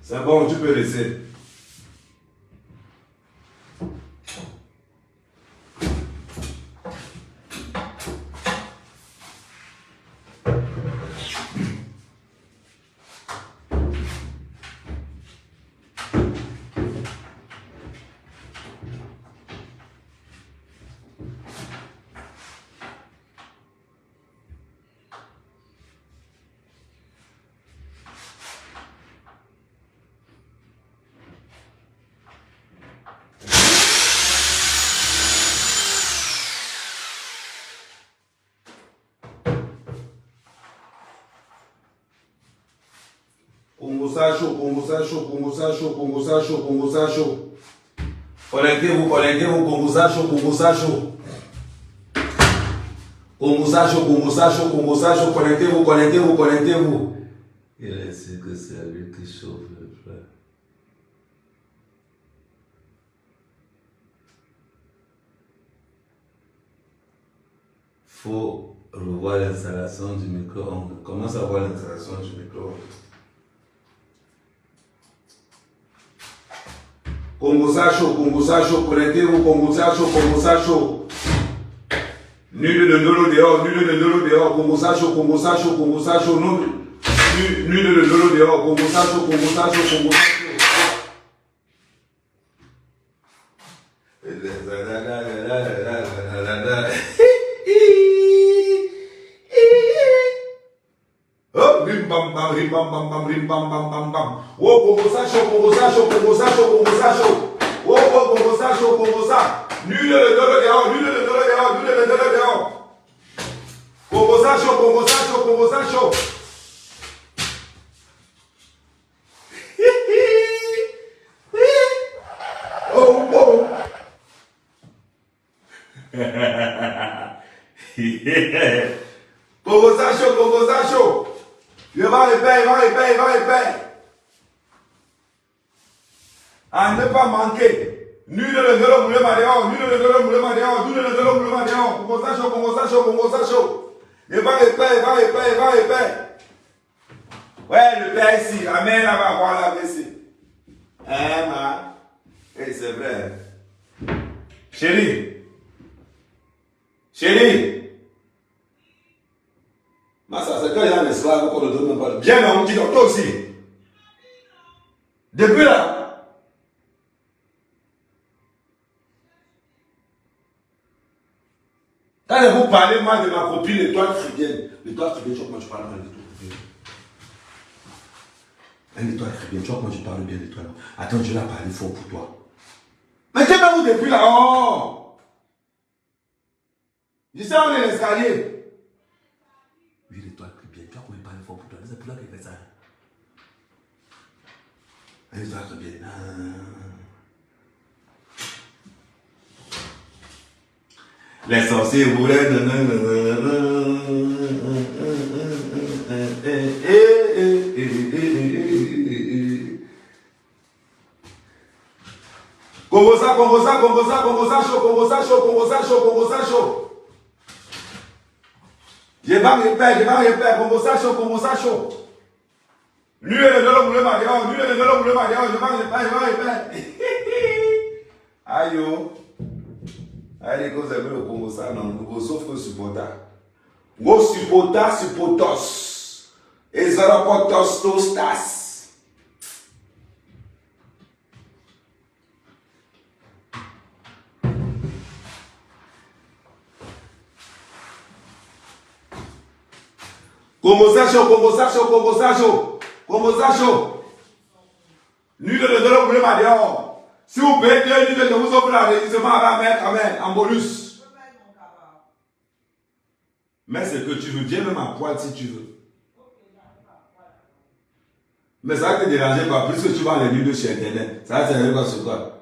C'est bon, tu peux laisser. Congo Sacho, Congo Sacho, Congo Sacho, Congo Sacho, Congo Sacho. Connectez-vous, connectez-vous, Congo Sacho, Congo Sacho. Congo Sacho, Congo Sacho, Congo Sacho, connectez-vous, connectez-vous, connectez-vous. Il est sûr que c'est lui qui chauffe le frère. Faut revoir l'installation du micro-ondes. Comment savoir l'installation du micro-ondes? Congo Sacho, connectez-vous, Congo Sacho, Congo Sacho. Nul de Nolo dehors, nul de Nolo dehors, Congo Sacho, Congo Sacho, Congo Sacho, nul de Nolo dehors, Congo Sacho, Congo Sacho, Congo Sacho. Oh, rim bam bam, rim bam bam bam, rim bam bam bam bam. Oh, Congo Sacho, Congo Sacho, Congo Sacho, Congo Sacho. Oh, Congo Sacho, Congo Sacho. Nul de Nolo dehors, nul de Nolo dehors, nul de Nolo dehors. Congo Sacho, Congo Sacho, Congo Sacho. Oh, oh. Congo Sacho, Congo Sacho. Il va répéter, il va répéter, il va répéter. À ne pas manquer. Nul de l'eau moulé madéon, nul de l'eau moulé madéon, nul de l'eau moulé madéon. Congo Sacho, Congo Sacho, Congo Sacho. Il va répéter, il va répéter, il va répéter. Ouais, le père ici, la mère là va voir la ici. Hein, ma. Et c'est vrai. Chérie. Chérie. Mais ça, c'est quand il y a un esclave qu'on ne donne même pas. Bien, mais on dit toi aussi. Depuis là. Quand vous parlez mal de ma copine, l'étoile chrétienne, l'étoile chrétienne, tu vois comment je parle mal de ton copine. L'étoile chrétienne, tu vois comment je parle bien de toi. Attends, je vais la parler fort pour toi. Mais t'es pas où depuis là? Oh! Je sais où est l'escalier. Oui, l'étoile chrétienne, tu vois comment je parle fort pour toi. C'est pour là qu'il fait ça. L'étoile chrétienne. Les sorciers voulaient. Congo Sacho, Congo Sacho, Congo Sacho, Congo Sacho, Congo Sacho, Congo Sacho, Congo Sacho. Je vais répéter, Congo Sacho, Congo Sacho. Lui et le vélo voulait m'aller, lui et le vélo voulait m'aller, je vais répéter. Aïe, yo. Allez, quand vous avez le Congo Sacho, non, sauf que supporter. Go supportos. Et ça rapporte tostas. Congo Sacho, Congo Sacho, Congo Sacho, Congo Sacho. Nul de l'eau voulait m'aller. Si vous payez 2 minutes, je vous offre l'enregistrement à mettre en bonus. Mais c'est que tu veux bien même à poil si tu veux. Mais ça va te déranger pas, puisque tu vas les nuls de chez Internet. Ça va te déranger pas sur toi.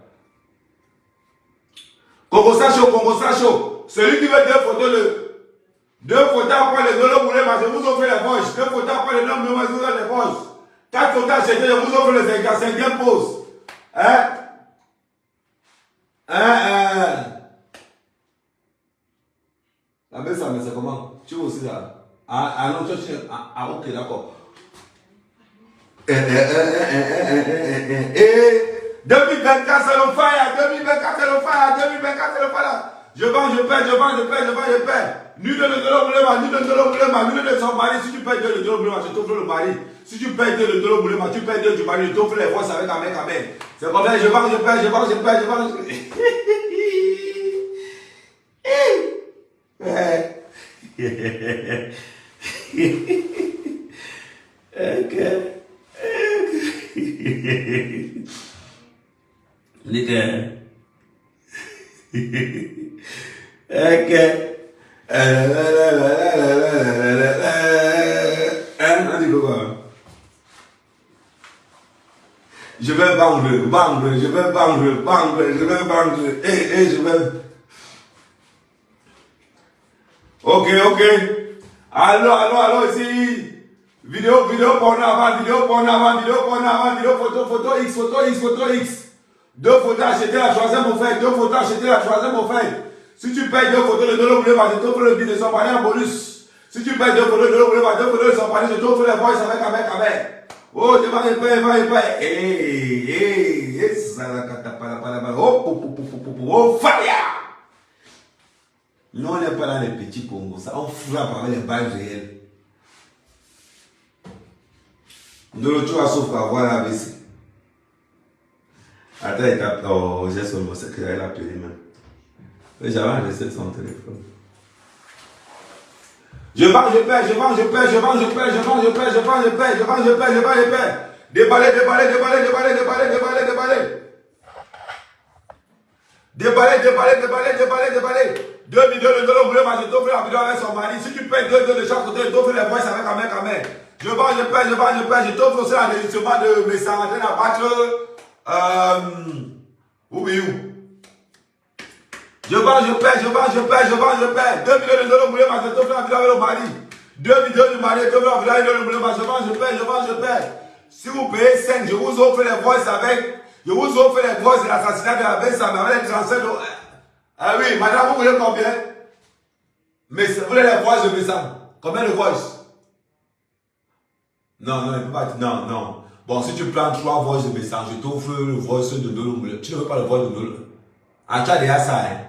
Congo Sacho, celui qui veut 2 photos de. 2 photos après les 2 moulés, je vous offre les poches. 2 photos après les 2 moulés, je vous offre les poches. 4 photos achetées, je vous offre les 5e pause. Hein? La belle ça, mais c'est comment? Tu veux aussi ça? Ah non, ok, d'accord. 2024 c'est le fire, 2024 c'est le fire, 2024 c'est le fire. Je vends, je perds, je vends, je perds, je vends, je perds. Nul de l'eau, nul de l'eau, nul de son mari. Si tu perds de l'eau, je t'offre le mari. Si tu perds de l'eau, tu perds de du mari, je t'offre les voix avec Amen, Amen. C'est comme ça, je vends, je perds, je vends, je perds, je vends. Je vais vendre, je vais vendre, et je vais... Ok. Allô, ici. Vidéo porno avant, vidéo photo X. Deux photos achetées la troisième offerte, Si tu payes deux photos de l'eau, je t'offre le billet de son panier en bonus. Si tu payes deux photos de l'eau, deux photos de son panier, je t'offre les voices avec Amen. Oh, je vais oh, fire! Nous, on n'est pas dans les petits Congos, ça, on frappe avec les balles réelles. De l'autre, tu vas sauf avoir la AVC. Attends, il tape. Oh, j'ai son secrétaire, il a appelé même. Mais j'avais laissé son téléphone. Je vends, je perds. Déballé. Déballé. 2 millions de dollars, je t'offre la vidéo avec son mari. Si tu payes 2 de chaque côté, je t'offre les voices avec Amen. Je vends, je perds. Je t'offre aussi l'enregistrement de mes sangs en train d'abattre. Où? Je vends, je perds. 2 millions de dollars, je t'offre la vidéo avec le mari. 2 millions de mari, je t'offre la vidéo avec le mari. Je perds. Si vous payez 5, je vous offre les voices avec. Je vous offre les voices de l'assassinat de la Bessam avec les transferts de... Ah oui, madame, vous voulez combien? Mais vous voulez les voices de Bessam? Combien de voices? Non, il ne peut pas dire. Non. Bon, si tu prends 3 voices de Bessam, je t'offre le voice de Dolo. Tu ne veux pas le voice de Dolo? Ah, tu as déjà ça, hein?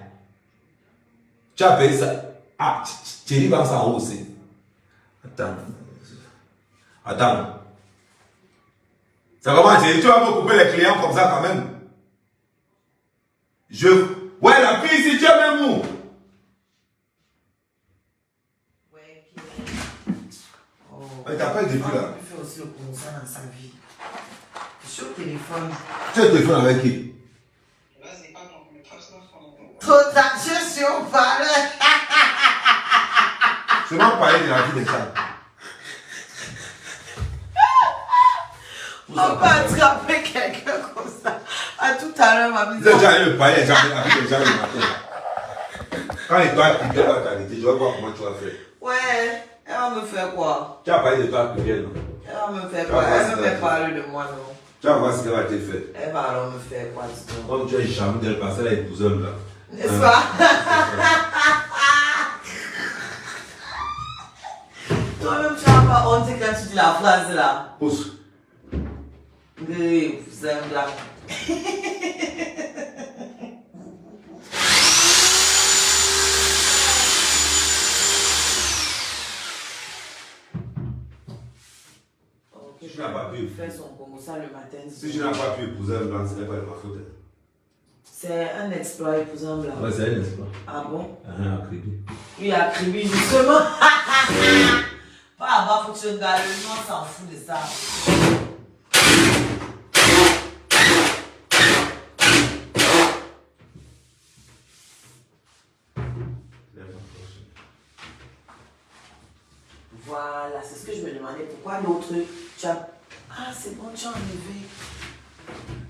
Tu as payé ça? Ah, Thierry va en haut aussi. Attends. C'est comment, Thierry? Tu vas me couper les clients comme ça quand même? Ouais, la fille ici, tu es même où? Ouais, qui oh. Elle t'appelle depuis là. Il fait aussi le commencer dans sa vie. Je suis au téléphone. Tu as le téléphone avec qui? Vas-y, pardon, mais trop d'action sur parler. Je vais parler de la vie des gens. On peut attraper quelqu'un comme ça. À tout à l'heure, ma vie. Vous avez déjà eu parler de la vie des gens le matin. Quand il doit quitter la qualité, je vais voir comment tu vas faire. Ouais, elle va me faire quoi? Tu as parlé de toi prière, non? Elle va me faire quoi? Elle ne me fait parler de moi, non? Tu vas voir ce qu'elle va te faire. Elle va alors me faire quoi, dis-donc? Comme tu es jamais d'elle parce qu'elle a épousé un blanc. N'est-ce pas? Toi-même, tu n'as pas honte quand tu dis la phrase là. Pousse. Oui, vous êtes blanc. Si tu n'as pas pu faire son Congo ça le matin. Si tu n'as pas pu épouser un blanc, ce n'est pas de ma faute. C'est un exploit épouser un blanc. Ouais, c'est un exploit. Ah bon? Un crédit. Oui, à Kribi, justement. Pas avoir faut que tu regardes, on s'en fout de ça. Voilà, c'est ce que je me demandais. Pourquoi l'autre, tu as... Ah, c'est bon, tu as enlevé.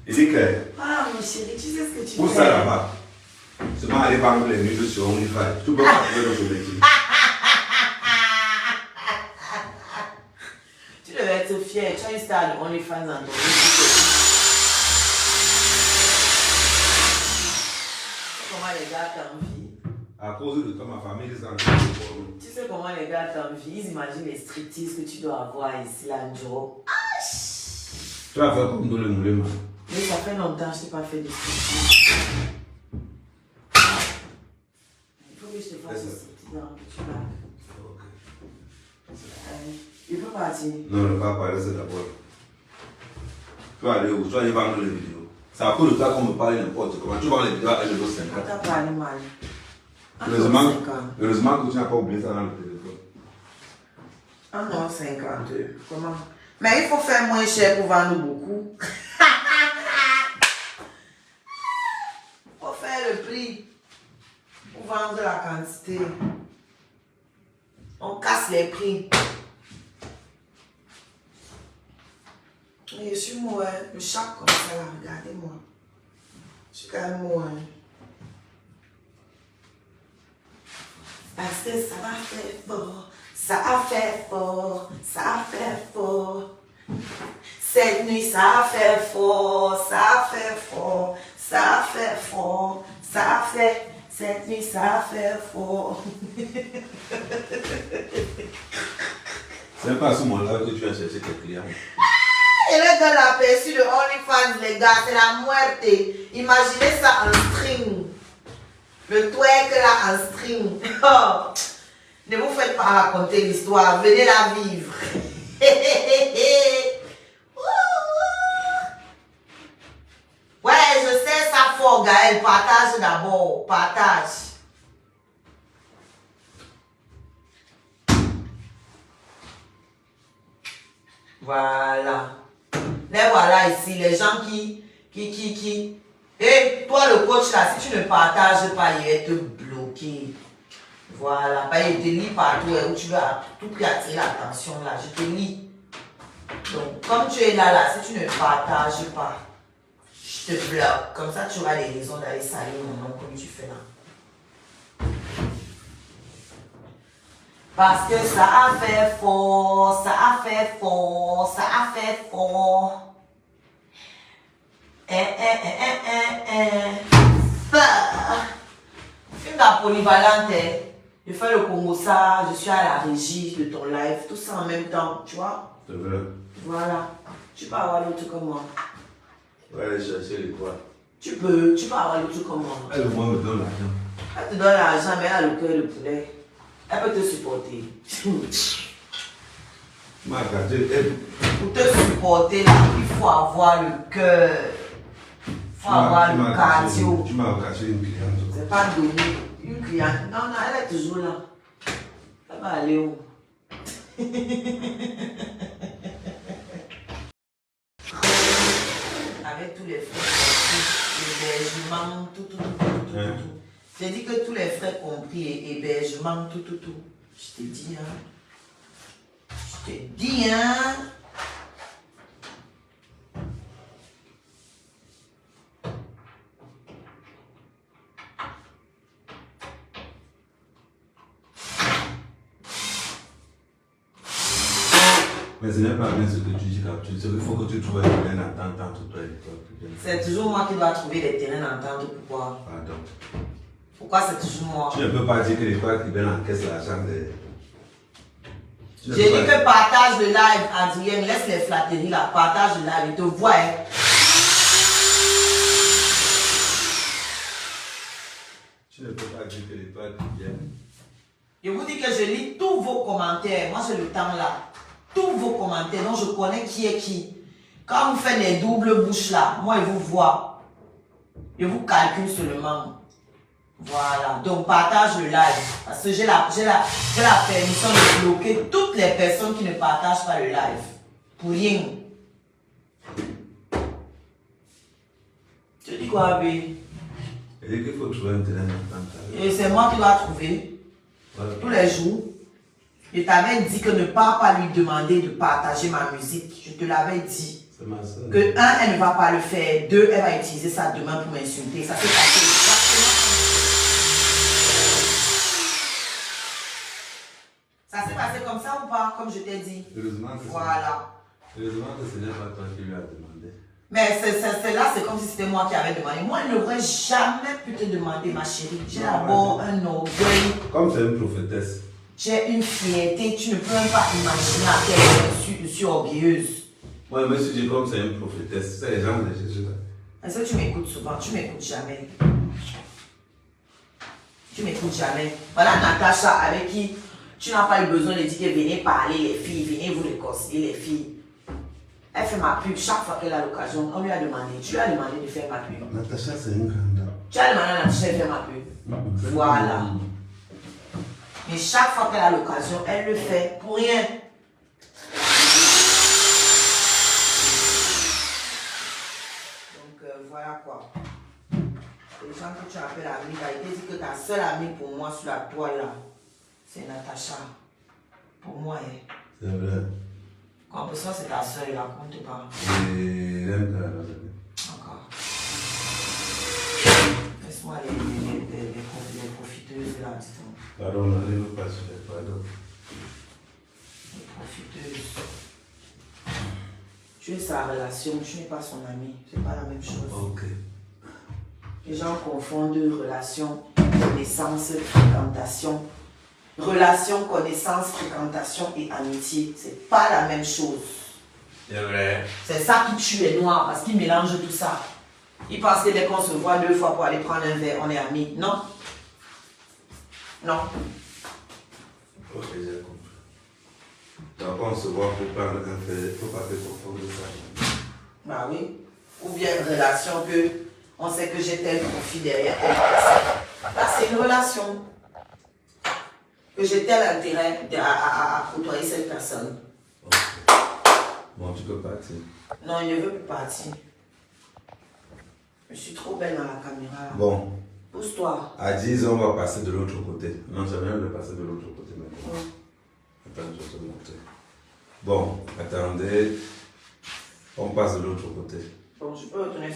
Il dit que... Ah, mon chéri, tu sais ce que tu fais. Où ça là-bas? Seulement aller vendre les nudes sur OnlyFans. Tu peux pas trouver notre métier. Tu devais être fier. Tu as une star de OnlyFans dans ton comment les gars t'envient? À cause de toi, ma famille, ils ont... Tu sais comment les gars t'envient? Ils imaginent les striptease que tu dois avoir ici, là, un jour. Ah, Tu vas faire comme dans le moulin. Mais ça fait longtemps que je n'ai pas fait de sport. Il faut que je te fasse ce petit dans que tu vas. Il peut partir. Non, ne pas parler, c'est d'abord. Tu vas aller où? Tu vas aller vendre les vidéos. C'est à cause de toi qu'on me parle n'importe comment. Tu vends les vidéos à 1,50 €. On t'a parlé mal. Heureusement que tu n'as pas oublié ça dans le téléphone. 1,52 €. Comment? Mais il faut faire moins cher pour vendre beaucoup. Il faut faire le prix pour vendre la quantité. On casse les prix. Mais je suis moi, le chat comme ça là, regardez-moi. Je suis quand même moi. Parce que ça va faire fort, ça a fait fort, ça a fait fort. Cette nuit, ça a fait fort, ça a fait fort, ça a fait fort, ça a fait. Cette nuit, ça a fait fort. C'est pas à ce moment-là que tu vas chercher tes clients. Et le gars l'a aperçu de OnlyFans, les gars, c'est la muerte. Imaginez ça en string. Le twerk là en string. Oh. Ne vous faites pas raconter l'histoire, venez la vivre. Ouais, je sais ça fort, Gaël. Partage d'abord, partage. Voilà. Les voilà ici, les gens qui. Et toi le coach là, si tu ne partages pas, il va te bloquer. Voilà. Il te lit partout où tu vas tout prix attirer l'attention là. Je te lis. Donc, comme tu es là, si tu ne partages pas, je te bloque. Comme ça, tu auras des raisons d'aller salir mon nom comme tu fais là. Parce que ça a fait fort, ça a fait fort, ça a fait fort. Film de polyvalente, je fais le Congo ça, je suis à la régie de ton live, tout ça en même temps, tu vois? C'est vrai. Voilà. Tu peux avoir le truc comme moi. On va aller chercher les quoi? Tu peux avoir le truc comme moi. Elle, au moins, me donne l'argent. Elle te donne l'argent, mais elle a le cœur de poulet. Elle peut te supporter. Ma gâteau, elle. Pour te supporter là, il faut avoir le cœur. Il faut avoir le cardio. Tu m'as caché une cliente. C'est pas donné. Une cliente. Non, elle est toujours là. Elle va aller où? Avec tous les frais, l'hébergement, tout. J'ai dit que tous les frais compris, hébergement, tout. Je t'ai dit, hein. Je t'ai dit, hein. Mais ce n'est pas bien ce que tu dis, il faut que tu trouves un terrain d'entente entre toi et toi. C'est toujours moi qui dois trouver des terrains d'entente. Pourquoi? Pardon. Pourquoi c'est toujours moi? Tu ne peux pas dire que les fois qui viennent encaissent l'argent des. J'ai dit que partage le live, Adrien, laisse les flatteries là, partage le live, il te voit. Hein. Tu ne peux pas dire que les fois qui viennent. Je vous dis que je lis tous vos commentaires, moi j'ai le temps là. Tous vos commentaires, donc je connais qui est qui. Quand vous faites les doubles bouches là, moi je vous vois. Je vous calcule seulement. Voilà, donc partage le live. Parce que j'ai la permission de bloquer toutes les personnes qui ne partagent pas le live. Pour rien. Tu dis quoi, Abé? Il dit qu'il faut trouver un terrain d'entente. Et c'est moi qui dois trouver. Voilà. Tous les jours. Je t'avais dit que ne pas lui demander de partager ma musique. Je te l'avais dit. C'est ma soeur. Que un, elle ne va pas le faire. Deux, elle va utiliser ça demain pour m'insulter. Ça s'est passé exactement. Ça s'est passé comme ça ou pas, comme je t'ai dit? Heureusement que voilà. Heureusement que ce n'est pas toi qui lui as demandé. Mais là, c'est comme si c'était moi qui avais demandé. Moi, elle n'aurait jamais pu te demander, ma chérie. J'ai d'abord un orgueil. Comme c'est une prophétesse. J'ai une fierté. Tu ne peux même pas imaginer à quel point je suis orgueilleuse. Moi, je me suis dit, comme c'est une prophétesse, c'est les gens de Jésus là. Est-ce que tu m'écoutes souvent? Tu m'écoutes jamais. Tu m'écoutes jamais. Voilà Natacha avec qui tu n'as pas eu besoin de dire que venez parler les filles, venez vous réconcilier les filles. Elle fait ma pub chaque fois qu'elle a l'occasion. On lui a demandé, tu lui as demandé de faire ma pub. Natacha, c'est une grande dame. Tu as demandé à Natacha de faire ma pub. Voilà. Mais chaque fois qu'elle a l'occasion, elle le fait pour rien. Donc voilà quoi. Les gens que tu appelles amis, là, ils te disent que ta seule amie pour moi sur la toile là, c'est Natacha. Pour moi, hein. C'est vrai. Quand ça c'est ta seule là, compte pas. Et l'aime de la Encore. Laisse-moi les profiteuses là, dis-donc. Pardon, n'allez pas sur les pardon. Les profiteuses. Tu es sa relation, tu n'es pas son ami. C'est pas la même chose. Ok. Les gens confondent relation, connaissance, fréquentation. Relation, connaissance, fréquentation et amitié, c'est pas la même chose. C'est vrai. C'est ça qui tue les noirs parce qu'ils mélangent tout ça. Ils pensent que dès qu'on se voit 2 fois pour aller prendre un verre, on est amis. Non. Non. Ok, j'ai compris. Donc on se voit pour prendre un café, il ne faut pas te confondre ça. Bah oui. Ou bien une relation que on sait que j'ai tel profit derrière telle personne. Là, c'est une relation. Que j'ai tel intérêt à côtoyer cette personne. Ok. Bon, tu peux partir. Non, il ne veut plus partir. Je suis trop belle dans la caméra. Là. Bon. Pousse-toi. À 10 on va passer de l'autre côté. Non, ça vient de passer de l'autre côté maintenant. Attends, je vais te montrer. Bon, attendez. On passe de l'autre côté. Bon, je peux retourner